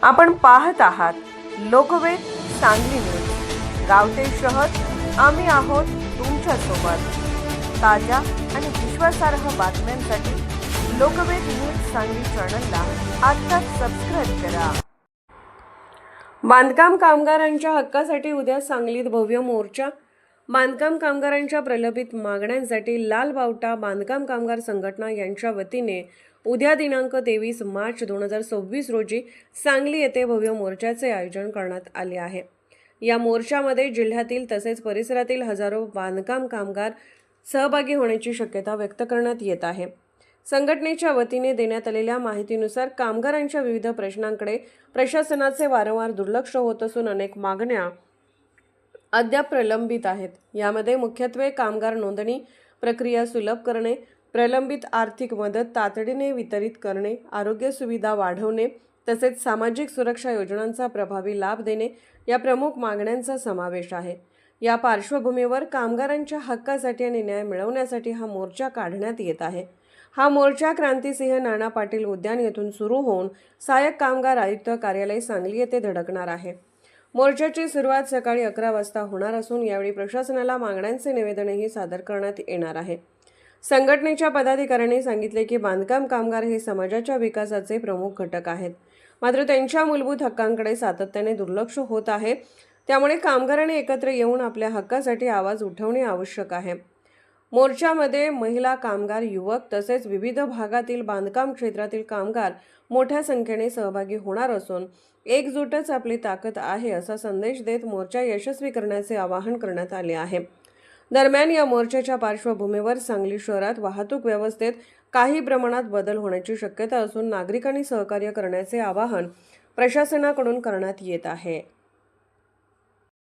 आपण पाहत आहात लोकवेद सांगली न्यूज। गाव ते शहर आम्ही आहोत तुमच्या सोबत। ताज्या आणि विश्वासार्ह बातम्यांसाठी लोकवेद न्यूज सांगली चॅनलला आत्ताच सबस्क्राइब करा। बांधकाम कामगारांच्या हक्कासाठी उद्या सांगलीत भव्य मोर्चा। बांधकाम कामगारांच्या प्रलंबित मागण्यांसाठी लाल बावटा बांधकाम कामगार संघटना यांच्या वतीने उद्या दिनांक 23 मार्च 2026 रोजी सांगली येथे भव्य मोर्चाचे आयोजन करण्यात आले आहे। या मोर्चामध्ये जिल्ह्यातील तसेच परिसरातील हजारो बांधकाम कामगार सहभागी होण्याची शक्यता व्यक्त करण्यात येत आहे। संघटनेच्या वतीने देण्यात आलेल्या माहितीनुसार कामगारांच्या विविध प्रश्नांकडे प्रशासनाचे वारंवार दुर्लक्ष होत असून अनेक मागण्या अद्याप प्रलंबित आहेत। यामध्ये मुख्यत्वे कामगार नोंदणी प्रक्रिया सुलभ करणे, प्रलंबित आर्थिक मदत तातडीने वितरित करणे, आरोग्य सुविधा वाढवणे तसेच सामाजिक सुरक्षा योजनांचा प्रभावी लाभ देणे या प्रमुख मागण्यांचा समावेश आहे। या पार्श्वभूमीवर कामगारांच्या हक्कासाठी आणि न्याय मिळवण्यासाठी हा मोर्चा काढण्यात येत आहे। हा मोर्चा क्रांतिसिंह नाना पाटील उद्यान येथून सुरू होऊन सहाय्यक कामगार आयुक्त कार्यालय सांगली येथे धडकणार आहे। मोर्चाची सुरुवात सकाळी 11 वाजता होणार असून यावेळी प्रशासनाला मागण्यांचे निवेदनही सादर करण्यात येणार आहे। संघटनेच्या पदाधिकाऱ्यांनी सांगितले की बांधकाम कामगार हे समाजाच्या विकासाचे प्रमुख घटक आहेत, मात्र त्यांच्या मूलभूत हक्कांकडे सातत्याने दुर्लक्ष होत आहे। त्यामुळे कामगारांनी एकत्र येऊन आपल्या हक्कासाठी आवाज उठवणे आवश्यक आहे। मोर्चामध्ये महिला कामगार, युवक तसेच विविध भागातील बांधकाम क्षेत्रातील कामगार मोठ्या संख्येने सहभागी होणार असून एकजूटच आपली ताकद आहे असा संदेश देत मोर्चा यशस्वी करण्याचे आवाहन करण्यात आले आहे। दरम्यान या मोर्चाच्या पार्श्वभूमीवर सांगली शहरात वाहतूक व्यवस्थेत काही प्रमाणात बदल होण्याची शक्यता असून नागरिकांनी सहकार्य करण्याचे आवाहन प्रशासनाकडून करण्यात येत आहे।